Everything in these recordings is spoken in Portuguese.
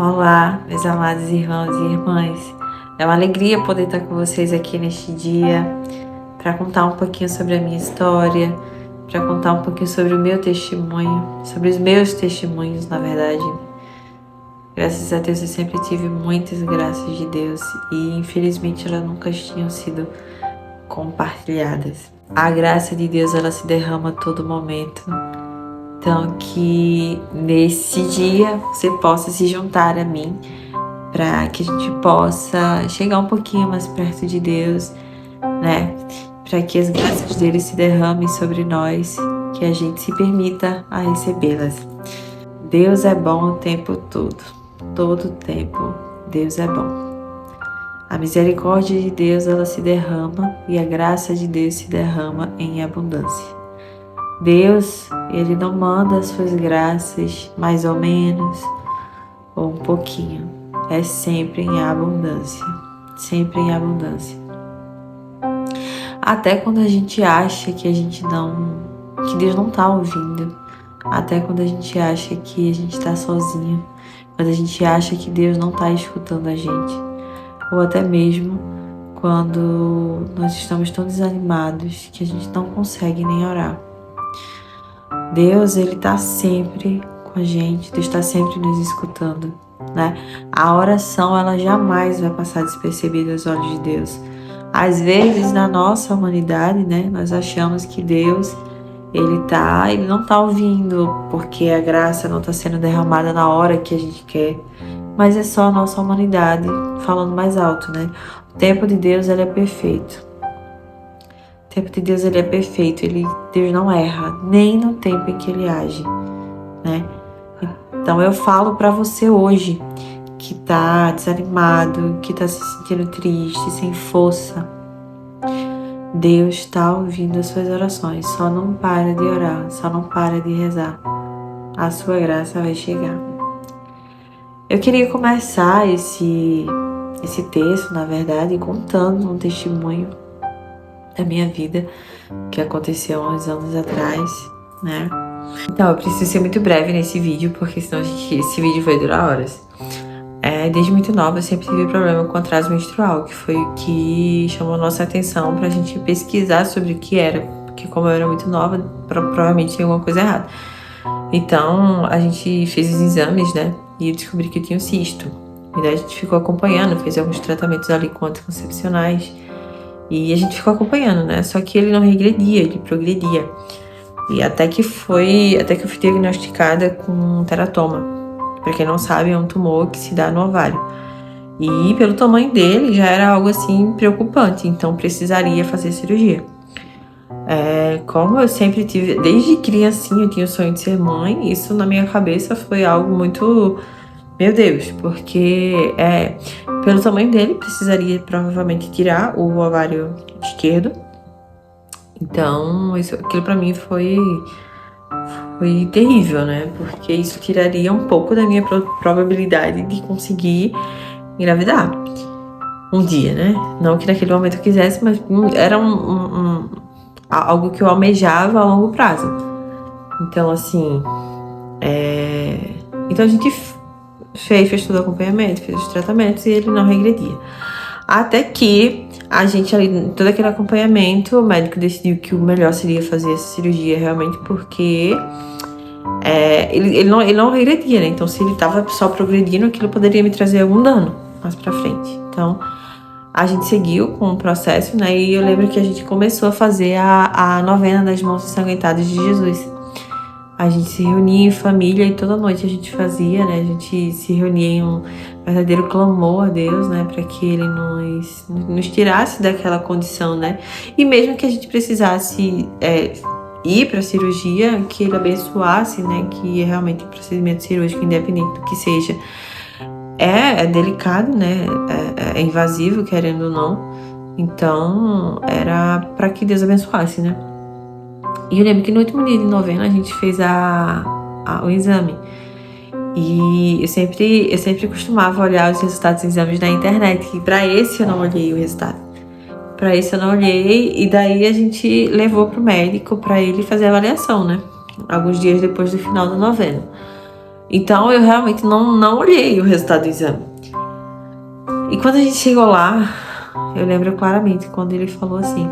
Olá, meus amados irmãos e irmãs. É uma alegria poder estar com vocês aqui neste dia para contar um pouquinho sobre a minha história, para contar um pouquinho sobre o meu testemunho, sobre os meus testemunhos, na verdade. Graças a Deus eu sempre tive muitas graças de Deus e infelizmente elas nunca tinham sido compartilhadas. A graça de Deus ela se derrama a todo momento. Então, que nesse dia você possa se juntar a mim para que a gente possa chegar um pouquinho mais perto de Deus, né? Para que as graças dele se derramem sobre nós, que a gente se permita a recebê-las. Deus é bom o tempo todo tempo Deus é bom. A misericórdia de Deus ela se derrama e a graça de Deus se derrama em abundância. Deus, ele não manda as suas graças mais ou menos ou um pouquinho. É sempre em abundância. Sempre em abundância. Até quando a gente acha que que Deus não está ouvindo. Até quando a gente acha que a gente está sozinho. Quando a gente acha que Deus não está escutando a gente. Ou até mesmo quando nós estamos tão desanimados que a gente não consegue nem orar. Deus, ele está sempre com a gente, Deus está sempre nos escutando, né? A oração, ela jamais vai passar despercebida aos olhos de Deus. Às vezes, na nossa humanidade, né, nós achamos que Deus, ele não está ouvindo porque a graça não está sendo derramada na hora que a gente quer, mas é só a nossa humanidade falando mais alto, né? O tempo de Deus, ele é perfeito. O tempo de Deus ele é perfeito, Deus não erra, nem no tempo em que ele age, né? Então eu falo para você hoje, que tá desanimado, que tá se sentindo triste, sem força. Deus está ouvindo as suas orações, só não para de orar, só não para de rezar. A sua graça vai chegar. Eu queria começar esse texto, na verdade, contando um testemunho da minha vida, que aconteceu há uns anos atrás, né? Então, eu preciso ser muito breve nesse vídeo, porque senão esse vídeo vai durar horas. Desde muito nova, eu sempre tive problema com atraso menstrual, que foi o que chamou a nossa atenção pra gente pesquisar sobre o que era, porque como eu era muito nova, provavelmente tinha alguma coisa errada. Então, a gente fez os exames, né? E eu descobri que eu tinha um cisto. E daí a gente ficou acompanhando, fez alguns tratamentos ali com anticoncepcionais. E a gente ficou acompanhando, né? Só que ele não regredia, ele progredia. E até que eu fui diagnosticada com um teratoma. Pra quem não sabe, é um tumor que se dá no ovário. E pelo tamanho dele, já era algo assim preocupante. Então precisaria fazer cirurgia. Como eu sempre tive, desde criancinha eu tinha o sonho de ser mãe. Isso na minha cabeça foi algo muito... Meu Deus, porque pelo tamanho dele, precisaria provavelmente tirar o ovário esquerdo. Então, aquilo pra mim foi terrível, né? Porque isso tiraria um pouco da minha probabilidade de conseguir engravidar um dia, né? Não que naquele momento eu quisesse, mas era algo que eu almejava a longo prazo. Então, assim, Então a gente fez todo o acompanhamento, fez os tratamentos e ele não regredia. Até que a gente ali, todo aquele acompanhamento, o médico decidiu que o melhor seria fazer essa cirurgia realmente porque ele não regredia, né? Então se ele estava só progredindo, aquilo poderia me trazer algum dano mais pra frente. Então a gente seguiu com o processo, né? E eu lembro que a gente começou a fazer a novena das mãos ensanguentadas de Jesus. A gente se reunia em família e toda noite a gente fazia, né? A gente se reunia em um verdadeiro clamor a Deus, né? Para que Ele nos tirasse daquela condição, né? E mesmo que a gente precisasse ir para a cirurgia, que Ele abençoasse, né? Que é realmente um procedimento cirúrgico, independente do que seja. É delicado, né? É invasivo, querendo ou não. Então, era para que Deus abençoasse, né? E eu lembro que no último dia de novena a gente fez o exame. E eu sempre costumava olhar os resultados dos exames na internet. E pra esse eu não olhei o resultado. Pra esse eu não olhei. E daí a gente levou pro médico pra ele fazer a avaliação, né? Alguns dias depois do final da novena. Então eu realmente não olhei o resultado do exame. E quando a gente chegou lá, eu lembro claramente quando ele falou assim: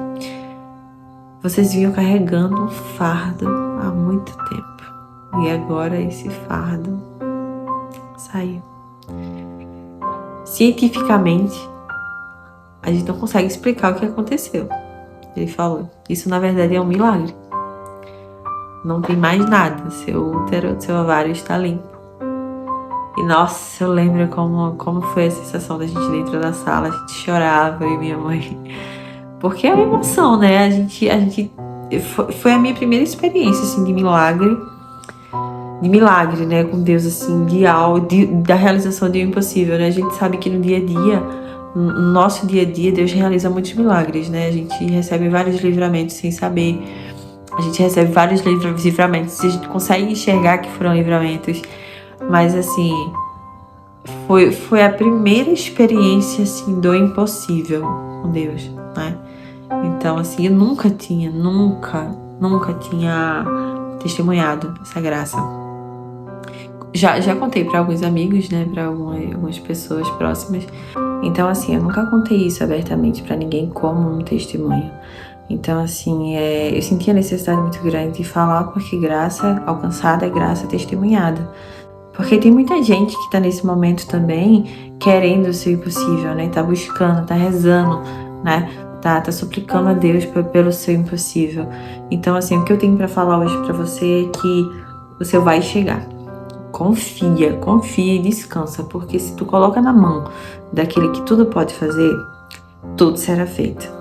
vocês vinham carregando um fardo há muito tempo. E agora esse fardo saiu. Cientificamente, a gente não consegue explicar o que aconteceu. Ele falou: isso na verdade é um milagre. Não tem mais nada. Seu útero, seu ovário está limpo. E nossa, eu lembro como foi a sensação da gente dentro da sala. A gente chorava, eu e minha mãe. Porque é uma emoção, né? Foi a minha primeira experiência, assim, de milagre, né? Com Deus, assim, da realização do impossível, né? A gente sabe que no dia a dia, no nosso dia a dia, Deus realiza muitos milagres, né? A gente recebe vários livramentos sem saber. A gente recebe vários livramentos. A gente consegue enxergar que foram livramentos. Mas, assim, foi a primeira experiência, assim, do impossível com Deus, né? Então, assim, eu nunca tinha testemunhado essa graça. Já contei para alguns amigos, né, para algumas pessoas próximas. Então, assim, eu nunca contei isso abertamente para ninguém como um testemunho. Então, assim, eu senti a necessidade muito grande de falar, porque graça alcançada é graça testemunhada. Porque tem muita gente que tá nesse momento também querendo o seu impossível, né? Tá buscando, tá rezando, né? Tá suplicando a Deus pelo seu impossível. Então, assim, o que eu tenho para falar hoje para você é que o seu vai chegar. Confia e descansa, porque se tu coloca na mão daquele que tudo pode fazer, tudo será feito.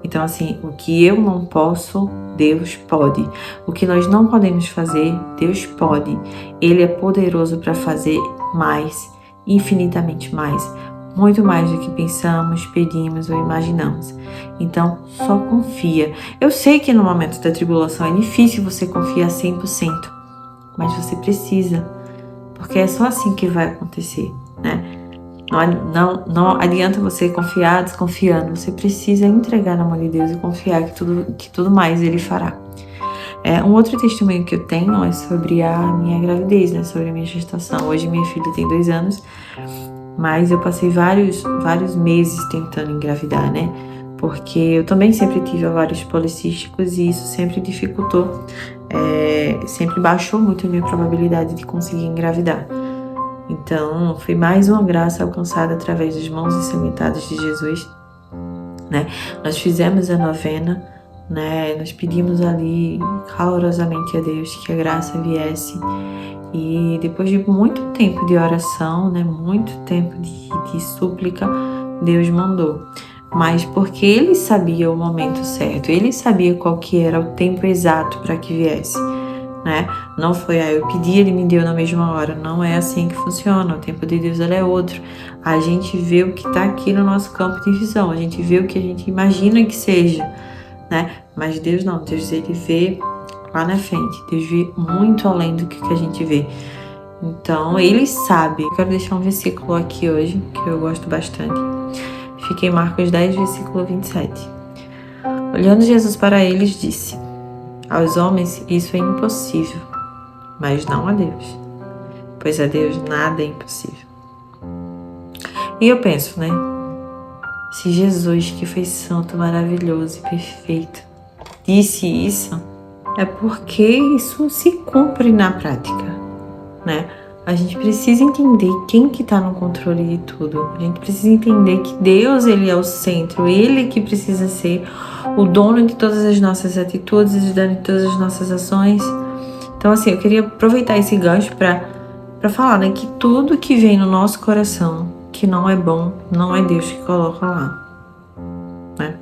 Então, assim, o que eu não posso, Deus pode. O que nós não podemos fazer, Deus pode. Ele é poderoso para fazer mais, infinitamente mais, muito mais do que pensamos, pedimos ou imaginamos. Então, só confia. Eu sei que no momento da tribulação é difícil você confiar 100%, mas você precisa, porque é só assim que vai acontecer, né? Não adianta você confiar desconfiando. Você precisa entregar na mão de Deus e confiar que tudo mais Ele fará. Um outro testemunho que eu tenho é sobre a minha gravidez, né? Sobre a minha gestação. Hoje minha filha tem 2 anos, mas eu passei vários meses tentando engravidar, né? Porque eu também sempre tive ovários policísticos e isso sempre dificultou, sempre baixou muito a minha probabilidade de conseguir engravidar. Então, foi mais uma graça alcançada através das mãos ensanguentadas de Jesus, né? Nós fizemos a novena, né? Nós pedimos ali calorosamente a Deus que a graça viesse. E depois de muito tempo de oração, né? Muito tempo de súplica, Deus mandou. Mas porque Ele sabia o momento certo, Ele sabia qual que era o tempo exato para que viesse. Né? Não foi, eu pedi, Ele me deu na mesma hora. Não é assim que funciona. O tempo de Deus, ele é outro. A gente vê o que está aqui no nosso campo de visão. A gente vê o que a gente imagina que seja, né? Mas Deus não. Deus, Ele vê lá na frente. Deus vê muito além do que a gente vê. Então, Ele sabe. Eu quero deixar um versículo aqui hoje, que eu gosto bastante. Fica em Marcos 10, versículo 27. Olhando Jesus para eles, disse: aos homens isso é impossível, mas não a Deus, pois a Deus nada é impossível. E eu penso, né? Se Jesus, que foi santo, maravilhoso e perfeito, disse isso, é porque isso se cumpre na prática, né? A gente precisa entender quem que está no controle de tudo. A gente precisa entender que Deus, Ele é o centro. Ele que precisa ser o dono de todas as nossas atitudes, o dono de todas as nossas ações. Então, assim, eu queria aproveitar esse gancho para falar, né, que tudo que vem no nosso coração, que não é bom, não é Deus que coloca lá, né?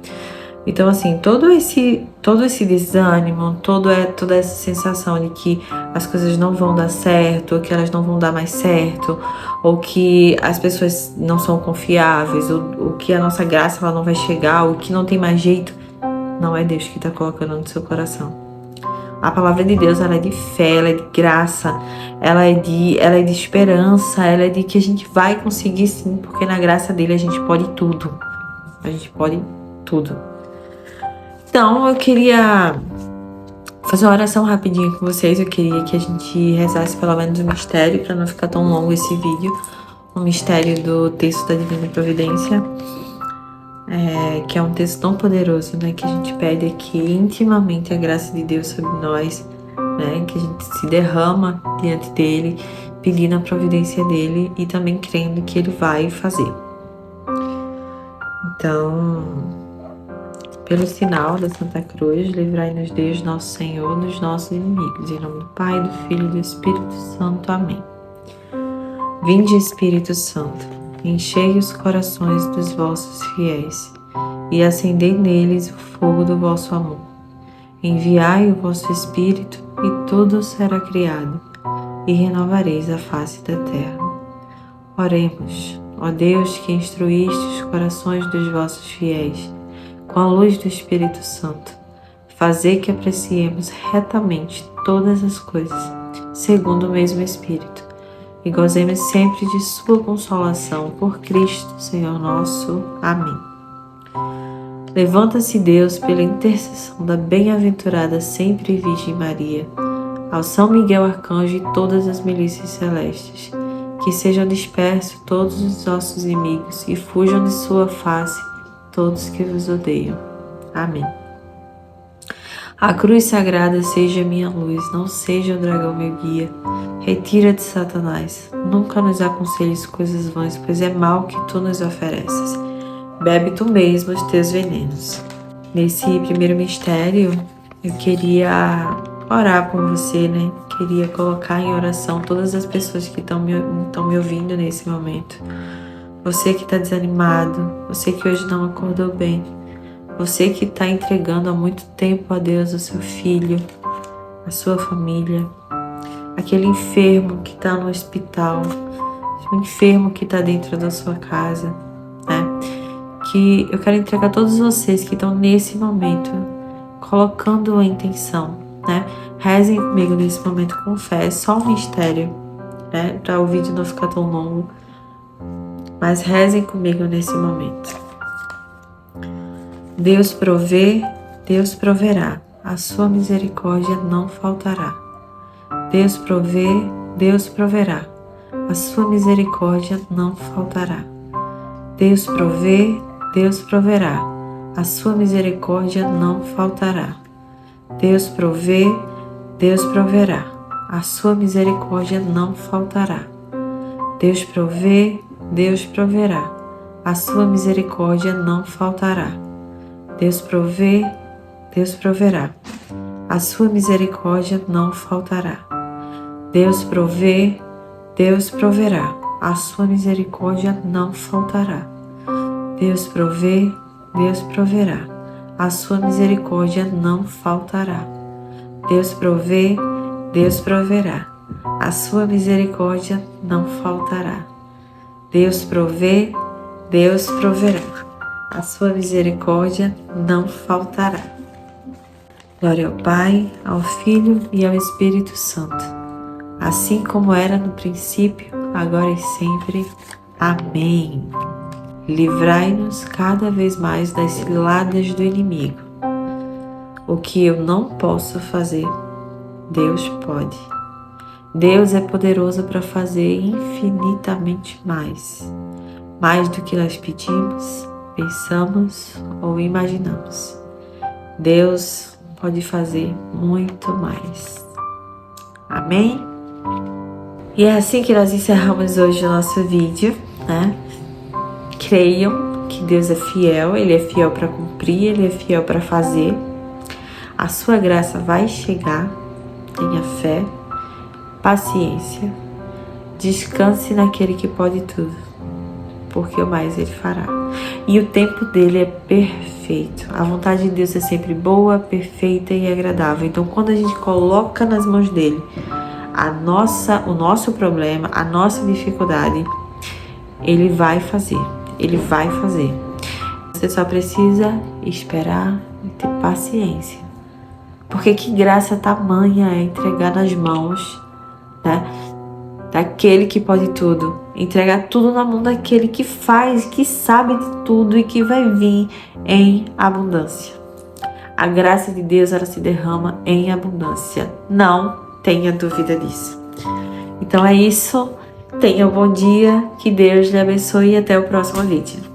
Então, assim, todo esse desânimo, toda essa sensação de que as coisas não vão dar certo, ou que elas não vão dar mais certo, ou que as pessoas não são confiáveis, ou que a nossa graça ela não vai chegar, ou que não tem mais jeito, não é Deus que está colocando no seu coração. A palavra de Deus, ela é de fé, ela é de graça, ela é de esperança, ela é de que a gente vai conseguir sim, porque na graça dele a gente pode tudo. A gente pode tudo. Então, eu queria Vou fazer uma oração rapidinho com vocês. Eu queria que a gente rezasse pelo menos o mistério, para não ficar tão longo esse vídeo. O mistério do texto da Divina Providência, que é um texto tão poderoso, né? Que a gente pede aqui intimamente a graça de Deus sobre nós, né? Que a gente se derrama diante dele, pedindo a providência dele e também crendo que ele vai fazer. Então, pelo sinal da Santa Cruz, livrai-nos Deus, nosso Senhor, dos nossos inimigos. Em nome do Pai, do Filho e do Espírito Santo. Amém. Vinde, Espírito Santo, enchei os corações dos vossos fiéis e acendei neles o fogo do vosso amor. Enviai o vosso Espírito e tudo será criado e renovareis a face da terra. Oremos, ó Deus, que instruíste os corações dos vossos fiéis com a luz do Espírito Santo, fazei que apreciemos retamente todas as coisas, segundo o mesmo Espírito, e gozemos sempre de sua consolação por Cristo, Senhor nosso. Amém. Levanta-se Deus pela intercessão da bem-aventurada sempre Virgem Maria, ao São Miguel Arcanjo e todas as milícias celestes, que sejam dispersos todos os vossos inimigos e fujam de sua face todos que vos odeiam. Amém. A cruz sagrada seja minha luz, não seja o dragão meu guia. Retira-te, Satanás, nunca nos aconselhes coisas vãs, pois é mal que tu nos ofereces. Bebe tu mesmo os teus venenos. Nesse primeiro mistério, eu queria orar por você, né? Queria colocar em oração todas as pessoas que estão me ouvindo nesse momento. Você que está desanimado, você que hoje não acordou bem, você que está entregando há muito tempo a Deus o seu filho, a sua família, aquele enfermo que está no hospital, o enfermo que está dentro da sua casa, né? Que eu quero entregar a todos vocês que estão nesse momento colocando a intenção, né? Rezem comigo nesse momento com fé, é só um mistério, né? Para o vídeo não ficar tão longo. Mas rezem comigo nesse momento. Deus provê, Deus proverá, a sua misericórdia não faltará. Deus provê, Deus proverá, a sua misericórdia não faltará. Deus provê, Deus proverá, a sua misericórdia não faltará. Deus provê, Deus proverá, a sua misericórdia não faltará. Deus provê, Deus proverá, a sua misericórdia não faltará. Deus provê, Deus proverá, a sua misericórdia não faltará. Deus provê, Deus proverá, a sua misericórdia não faltará. Deus provê, Deus proverá, a sua misericórdia não faltará. Deus provê, Deus proverá, a sua misericórdia não faltará. Deus provê, Deus proverá, a sua misericórdia não faltará. Glória ao Pai, ao Filho e ao Espírito Santo, assim como era no princípio, agora e sempre. Amém. Livrai-nos cada vez mais das ciladas do inimigo. O que eu não posso fazer, Deus pode. Deus é poderoso para fazer infinitamente mais do que nós pedimos, pensamos ou imaginamos. Deus pode fazer muito mais. Amém? E é assim que nós encerramos hoje o nosso vídeo, né? Creiam que Deus é fiel, Ele é fiel para cumprir, Ele é fiel para fazer. A sua graça vai chegar, tenha fé, paciência, descanse naquele que pode tudo, porque o mais Ele fará. E o tempo dele é perfeito. A vontade de Deus é sempre boa, perfeita e agradável. Então, quando a gente coloca nas mãos dele o nosso problema, a nossa dificuldade, Ele vai fazer. Ele vai fazer. Você só precisa esperar e ter paciência. Porque que graça tamanha é entregar nas mãos, né, daquele que pode tudo. Entregar tudo na mão daquele que faz, que sabe de tudo e que vai vir em abundância. A graça de Deus, ela se derrama em abundância. Não tenha dúvida disso. Então é isso. Tenha um bom dia. Que Deus lhe abençoe e até o próximo vídeo.